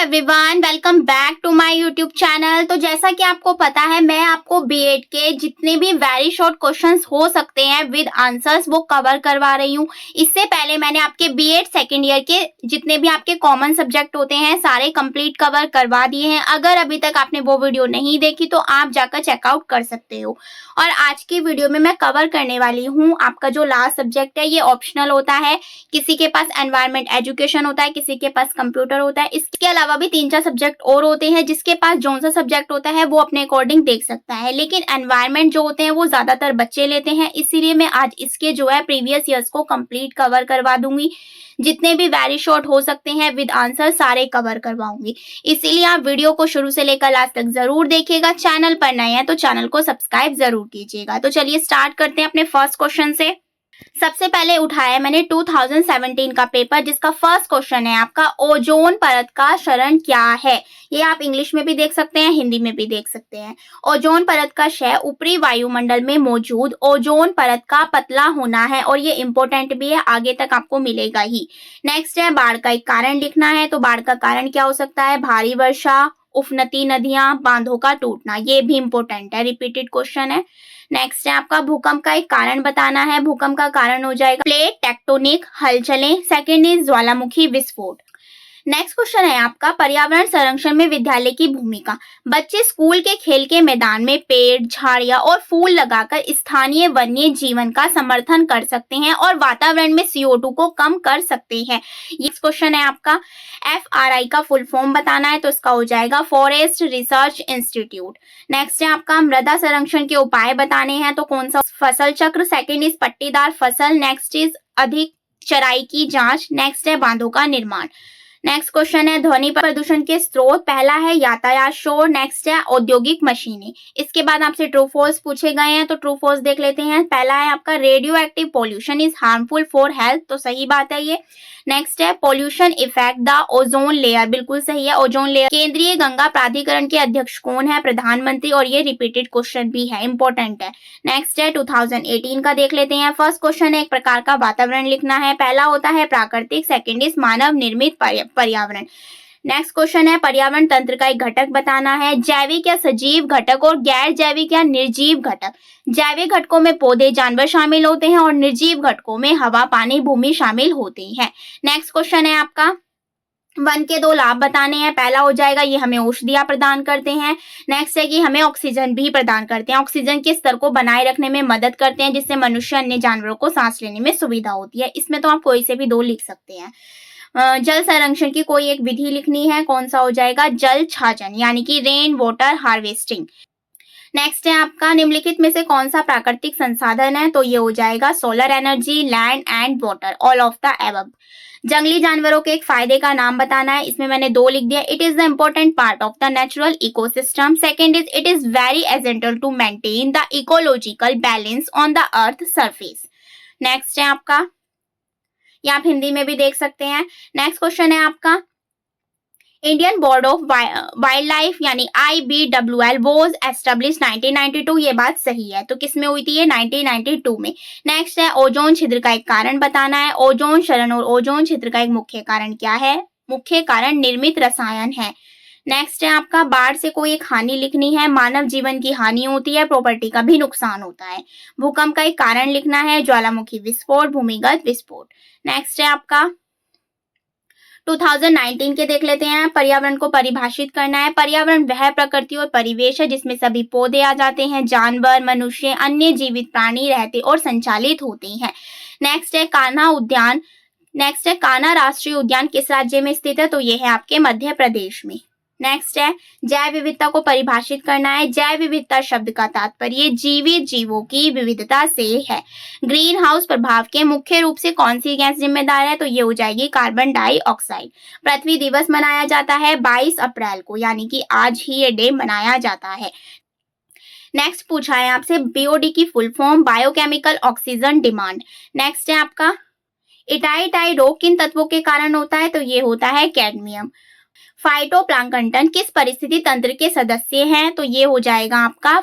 Everyone, welcome back to my YouTube channel. तो जैसा कि आपको पता है, मैं आपको बीएड के जितने भी वेरी शॉर्ट क्वेश्चंस हो सकते हैं विद आंसर्स वो कवर करवा रही हूँ। इससे पहले मैंने आपके बीएड सेकंड ईयर के जितने भी आपके कॉमन सब्जेक्ट होते हैं सारे कंप्लीट कवर करवा दिए हैं। अगर अभी तक आपने वो वीडियो नहीं देखी तो आप जाकर चेकआउट कर सकते हो। और आज की वीडियो में मैं कवर करने वाली हूँ आपका जो लास्ट सब्जेक्ट है, ये ऑप्शनल होता है। किसी के पास एनवायरमेंट एजुकेशन होता है, किसी के पास कंप्यूटर होता है। इसके अलावा भी 3-4 सब्जेक्ट और होते हैं। जिसके पास जोन सा सब्जेक्ट होता है वो अपने अकॉर्डिंग देख सकता है, लेकिन एनवायरमेंट जो होते हैं वो ज्यादातर बच्चे लेते हैं। इसीलिए मैं आज इसके जो है प्रीवियस ईयर्स को कंप्लीट कवर करवा दूंगी। जितने भी वेरी शॉर्ट हो सकते हैं विद आंसर सारे कवर करवाऊंगी। इसीलिए आप वीडियो को शुरू से लेकर लास्ट तक जरूर देखिएगा। चैनल पर नए हैं तो चैनल को सब्सक्राइब जरूर कीजिएगा। तो चलिए स्टार्ट करते हैं अपने फर्स्ट क्वेश्चन से। सबसे पहले उठाया मैंने 2017 का पेपर, जिसका फर्स्ट क्वेश्चन है आपका ओजोन परत का क्षरण क्या है। ये आप इंग्लिश में भी देख सकते हैं, हिंदी में भी देख सकते हैं। ओजोन परत का क्षय ऊपरी वायुमंडल में मौजूद ओजोन परत का पतला होना है, और ये इंपॉर्टेंट भी है, आगे तक आपको मिलेगा ही। नेक्स्ट है बाढ़ का एक कारण लिखना है। तो बाढ़ का कारण क्या हो सकता है? भारी वर्षा, उफनती नदियां, बांधों का टूटना। ये भी इंपॉर्टेंट है, रिपीटेड क्वेश्चन है। नेक्स्ट है आपका भूकंप का एक कारण बताना है। भूकंप का कारण हो जाएगा प्लेट टेक्टोनिक हलचलें। सेकंड इज ज्वालामुखी विस्फोट। नेक्स्ट क्वेश्चन है आपका पर्यावरण संरक्षण में विद्यालय की भूमिका। बच्चे स्कूल के खेल के मैदान में पेड़, झाड़ियां और फूल लगाकर स्थानीय वन्य जीवन का समर्थन कर सकते हैं और वातावरण में CO2 को कम कर सकते हैं। ये क्वेश्चन है आपका FRI का फुल फॉर्म बताना है। तो इसका हो जाएगा फॉरेस्ट रिसर्च इंस्टीट्यूट। नेक्स्ट है आपका मृदा संरक्षण के उपाय बताने हैं। तो कौन सा? फसल चक्र। सेकेंड इज पट्टीदार फसल। नेक्स्ट इज अधिक चराई की जांच। नेक्स्ट है बांधों का निर्माण। नेक्स्ट क्वेश्चन है ध्वनि प्रदूषण के स्रोत। पहला है यातायात शोर। नेक्स्ट है औद्योगिक मशीनें। इसके बाद आपसे ट्रू फॉल्स पूछे गए हैं, तो ट्रू फॉल्स देख लेते हैं। पहला है आपका radio active pollution is harmful for health. तो सही बात है ये। नेक्स्ट है pollution effect the ozone layer. बिल्कुल सही है, ओजोन लेयर। केंद्रीय गंगा प्राधिकरण के अध्यक्ष कौन है? प्रधानमंत्री। और ये रिपीटेड क्वेश्चन भी है, इंपॉर्टेंट है। नेक्स्ट है 2018 का देख लेते हैं। फर्स्ट क्वेश्चन है एक प्रकार का वातावरण लिखना है। पहला होता है प्राकृतिक, सेकेंड इज मानव निर्मित पर्यावरण। नेक्स्ट क्वेश्चन है पर्यावरण तंत्र का एक घटक बताना है। जैविक या सजीव घटक और गैर जैविक या निर्जीव घटक। जैविक घटकों में पौधे, जानवर शामिल होते हैं, और निर्जीव घटकों में हवा, पानी, भूमि शामिल होती है। नेक्स्ट क्वेश्चन है आपका वन के 2 लाभ बताने हैं। पहला हो जाएगा ये हमें औषधियां प्रदान करते हैं। नेक्स्ट है कि हमें ऑक्सीजन भी प्रदान करते हैं। ऑक्सीजन के स्तर को बनाए रखने में मदद करते हैं, जिससे मनुष्य अन्य जानवरों को सांस लेने में सुविधा होती है। इसमें तो आप कोई से भी 2 लिख सकते हैं। जल संरक्षण की कोई एक विधि लिखनी है। कौन सा हो जाएगा? जल छाजन, यानी कि रेन वाटर हार्वेस्टिंग। नेक्स्ट है आपका निम्नलिखित में से कौन सा प्राकृतिक संसाधन है? तो ये हो जाएगा solar energy, land and water, all of the above. जंगली जानवरों के एक फायदे का नाम बताना है। इसमें मैंने 2 लिख दिया। It is the important part of the natural ecosystem. Second is it is very essential to maintain the ecological balance on the earth surface. Next है आपका, या आप हिंदी में भी देख सकते हैं। नेक्स्ट क्वेश्चन है आपका Indian board of wild life यानी IBWL वॉज एस्टेब्लिश 1992। ये बात सही है। तो किसमें हुई थी ये? 1992 में। नेक्स्ट है ओजोन छिद्र का एक कारण बताना है। ओजोन क्षरण और ओजोन छिद्र का एक मुख्य कारण क्या है? मुख्य कारण निर्मित रसायन है। नेक्स्ट है आपका बाढ़ से कोई एक हानि लिखनी है। मानव जीवन की हानि होती है, प्रॉपर्टी का भी नुकसान होता है। भूकंप का एक कारण लिखना है। ज्वालामुखी विस्फोट, भूमिगत विस्फोट। नेक्स्ट है आपका 2019 के देख लेते हैं। पर्यावरण को परिभाषित करना है। पर्यावरण वह प्रकृति और परिवेश है जिसमें सभी पौधे आ जाते हैं, जानवर, मनुष्य, अन्य जीवित प्राणी रहते और संचालित होते हैं। नेक्स्ट है कान्हा उद्यान। नेक्स्ट है कान्हा राष्ट्रीय उद्यान किस राज्य में स्थित है? तो ये है आपके मध्य प्रदेश में। नेक्स्ट है जैव विविधता को परिभाषित करना है। जैव विविधता शब्द का तात्पर्य जीवित जीवों की विविधता से है। ग्रीन हाउस प्रभाव के मुख्य रूप से कौन सी गैस जिम्मेदार है? तो ये हो जाएगी कार्बन डाइऑक्साइड। पृथ्वी दिवस मनाया जाता है 22 अप्रैल को, यानी कि आज ही ये डे मनाया जाता है। नेक्स्ट पूछा है आपसे BOD की full form biochemical oxygen demand. Next है आपका इटाई रोग किन तत्वों के कारण होता है? तो ये होता है कैडमियम। फाइटोप्लैंक्टन किस परिस्थिति तंत्र के सदस्य हैं? तो ये हो जाएगा आपका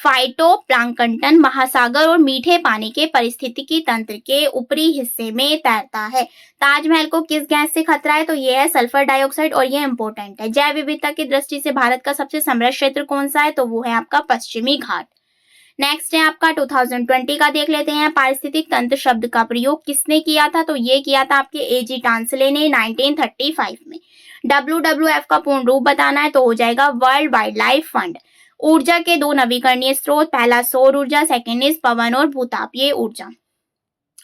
फाइटोप्लैंक्टन महासागर और मीठे पानी के पारिस्थितिकी तंत्र के ऊपरी हिस्से में तैरता है। ताजमहल को किस गैस से खतरा है? तो ये है सल्फर डाइऑक्साइड और ये इंपॉर्टेंट है। जैव विविधता की दृष्टि से भारत का सबसे समृद्ध क्षेत्र कौन सा है? तो वो है आपका पश्चिमी घाट। नेक्स्ट है आपका 2020 का देख लेते हैं। पारिस्थितिक तंत्र शब्द का प्रयोग किसने किया था? तो ये किया था आपके एजी टांसले ने 1935 में। WWF का पूर्ण रूप बताना है तो हो जाएगा वर्ल्ड वाइल्ड लाइफ फंड। ऊर्जा के दो नवीकरणीय स्रोत, पहला सौर ऊर्जा, सेकेंड इज पवन और भूतापीय ऊर्जा।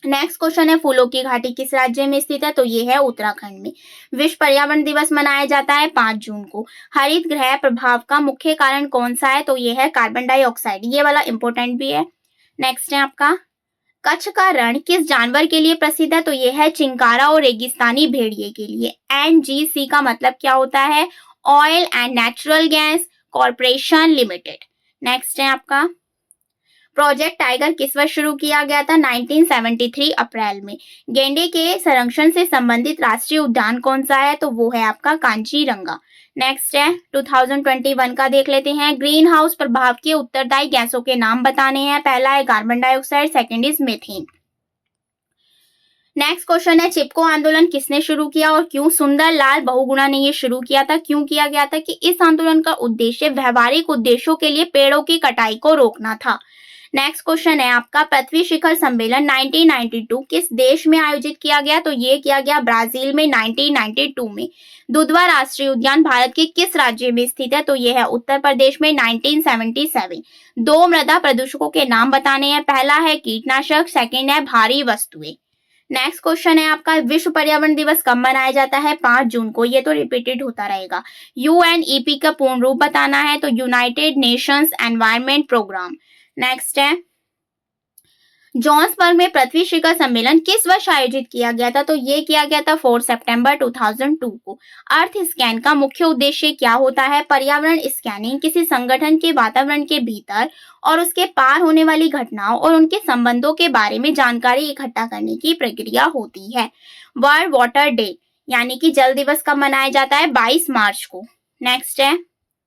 नेक्स्ट क्वेश्चन है फूलों की घाटी किस राज्य में स्थित है? तो ये है उत्तराखंड में। विश्व पर्यावरण दिवस मनाया जाता है 5 जून को। हरित गृह प्रभाव का मुख्य कारण कौन सा है? तो ये है कार्बन डाइऑक्साइड। ये वाला इंपॉर्टेंट भी है। नेक्स्ट है आपका कच्छ का रण किस जानवर के लिए प्रसिद्ध है? तो ये है चिंकारा और रेगिस्तानी भेड़िए के लिए। NGC का मतलब क्या होता है? Oil and natural gas corporation limited. Next है आपका प्रोजेक्ट टाइगर किस वर्ष शुरू किया गया था? 1973 अप्रैल में। गेंडे के संरक्षण से संबंधित राष्ट्रीय उद्यान कौन सा है? तो वो है आपका कांचीरंगा। नेक्स्ट है 2021 का देख लेते हैं। ग्रीन हाउस प्रभाव के उत्तरदायी गैसों के नाम बताने हैं। पहला है carbon dioxide, second is methane. Next question है चिपको आंदोलन किसने शुरू किया और क्यों? सुंदरलाल बहुगुणा ने ये शुरू किया था। क्यों किया गया था? कि इस आंदोलन का उद्देश्य व्यवहारिक उद्देश्यों के लिए पेड़ों की कटाई को रोकना था। नेक्स्ट क्वेश्चन है आपका पृथ्वी शिखर सम्मेलन 1992 किस देश में आयोजित किया गया? तो ये किया गया ब्राजील में 1992 में। दुधवा राष्ट्रीय उद्यान भारत के किस राज्य में स्थित है? तो ये है उत्तर प्रदेश में 1977। दो मृदा प्रदूषकों के नाम बताने हैं। पहला है कीटनाशक, सेकेंड है भारी वस्तुएं। नेक्स्ट क्वेश्चन है आपका विश्व पर्यावरण दिवस कब मनाया जाता है? 5 जून को। ये तो रिपीटेड होता रहेगा। UNEP का पूर्ण रूप बताना है तो United Nations Environment Programme. Next है जोहान्सबर्ग में पृथ्वी शिखर सम्मेलन किस वर्ष आयोजित किया गया था? तो ये किया गया था 4 सितंबर 2002 को। अर्थ स्कैन का मुख्य उद्देश्य क्या होता है? पर्यावरण स्कैनिंग किसी संगठन के वातावरण के भीतर और उसके पार होने वाली घटनाओं और उनके संबंधों के बारे में जानकारी इकट्ठा करने की प्रक्रिया होती है। वर्ल्ड वाटर डे यानी कि जल दिवस कब मनाया जाता है? 22 मार्च को। नेक्स्ट है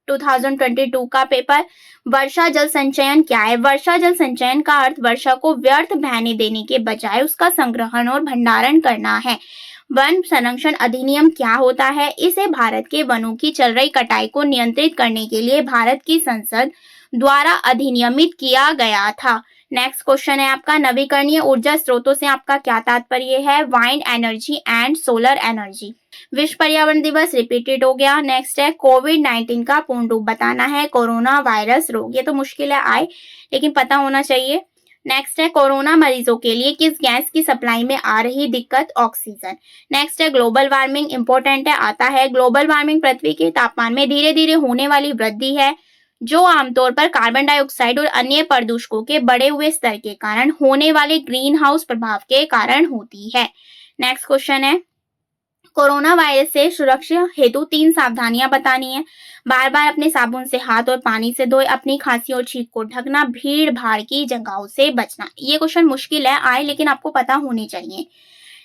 2022 का पेपर वर्षा जल संचयन क्या है? वर्षा जल संचयन का अर्थ वर्षा को व्यर्थ बहने देने के बजाय उसका संग्रहण और भंडारण करना है। वन संरक्षण अधिनियम क्या होता है? इसे भारत के वनों की चल रही कटाई को नियंत्रित करने के लिए भारत की संसद द्वारा अधिनियमित किया गया था। नेक्स्ट क्वेश्चन है आपका नवीकरणीय ऊर्जा स्रोतों से आपका क्या तात्पर्य है? Wind energy and solar energy. विश्व पर्यावरण दिवस रिपीटेड हो गया। नेक्स्ट है कोविड-19 का पूर्ण रूप बताना है। कोरोना वायरस रोग। ये तो मुश्किल है आए लेकिन पता होना चाहिए। नेक्स्ट है कोरोना मरीजों के लिए किस गैस की सप्लाई में आ रही दिक्कत? ऑक्सीजन। नेक्स्ट है ग्लोबल वार्मिंग इंपॉर्टेंट है। आता है ग्लोबल वार्मिंग पृथ्वी के तापमान में धीरे धीरे होने वाली वृद्धि है जो आमतौर पर कार्बन डाइऑक्साइड और अन्य प्रदूषकों के बढ़े हुए स्तर के कारण होने वाले ग्रीन हाउस प्रभाव के कारण होती है। नेक्स्ट क्वेश्चन है कोरोना वायरस से सुरक्षा हेतु 3 सावधानियां बतानी है। बार बार अपने साबुन से हाथ और पानी से धोए, अपनी खांसी और छींक को ढकना, भीड़ भाड़ की जगहों से बचना। ये क्वेश्चन मुश्किल है आए लेकिन आपको पता होने चाहिए।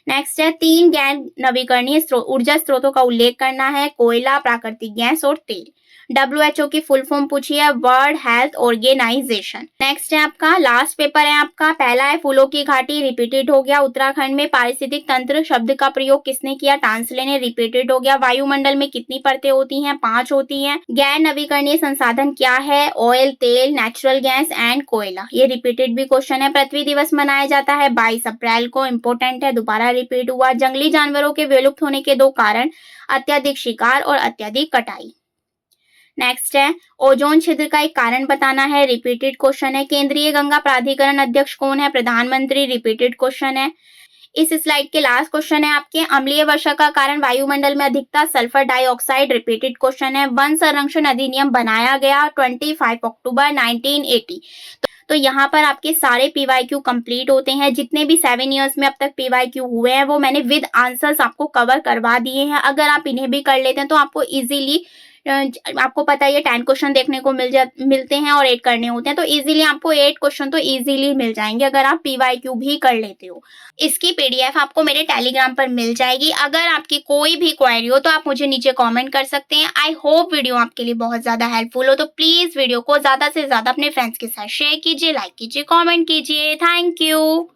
नेक्स्ट है 3 गैर नवीकरणीय ऊर्जा स्रोतों का उल्लेख करना है। कोयला, प्राकृतिक गैस और तेल। WHO की फुल फॉर्म पूछी है वर्ल्ड हेल्थ ऑर्गेनाइजेशन। नेक्स्ट है आपका लास्ट पेपर है आपका। पहला है फूलों की घाटी रिपीटेड हो गया। उत्तराखंड में पारिस्थितिक तंत्र शब्द का प्रयोग किसने किया? टांसले ने। रिपीटेड हो गया। वायुमंडल में कितनी परतें होती हैं? 5 होती हैं। गैर नवीकरणीय संसाधन क्या है? ऑयल, तेल, नेचुरल गैस एंड कोयला। ये रिपीटेड भी क्वेश्चन है। पृथ्वी दिवस मनाया जाता है 22 अप्रैल को। इंपोर्टेंट है, दोबारा रिपीट हुआ। जंगली जानवरों के विलुप्त होने के 2 कारण अत्यधिक शिकार और अत्यधिक कटाई। नेक्स्ट है ओजोन छिद्र का एक कारण बताना है। रिपीटेड क्वेश्चन है। केंद्रीय गंगा प्राधिकरण अध्यक्ष कौन है? प्रधानमंत्री। रिपीटेड क्वेश्चन है। इस स्लाइड के लास्ट क्वेश्चन है आपके अम्लीय वर्षा का कारण वायुमंडल में अधिकता सल्फर डाइऑक्साइड। रिपीटेड क्वेश्चन है। वन संरक्षण अधिनियम बनाया गया 25 अक्टूबर 1980। तो यहाँ पर आपके सारे PYQ कंप्लीट होते हैं। जितने भी 7 इयर्स में अब तक PYQ हुए हैं वो मैंने विद आंसर्स आपको कवर करवा दिए हैं। अगर आप इन्हें भी कर लेते हैं तो आपको इजीली आपको पता ही है 10 क्वेश्चन देखने को मिलते हैं और 8 करने होते हैं, तो इजीली आपको 8 क्वेश्चन तो इजीली मिल जाएंगे अगर आप पीवाईक्यू भी कर लेते हो। इसकी पीडीएफ आपको मेरे टेलीग्राम पर मिल जाएगी। अगर आपकी कोई भी क्वेरी हो तो आप मुझे नीचे कमेंट कर सकते हैं। आई होप वीडियो आपके लिए बहुत ज्यादा हेल्पफुल हो, तो प्लीज वीडियो को ज्यादा से ज्यादा अपने फ्रेंड्स के साथ शेयर कीजिए, लाइक कीजिए, कॉमेंट कीजिए। Thank you.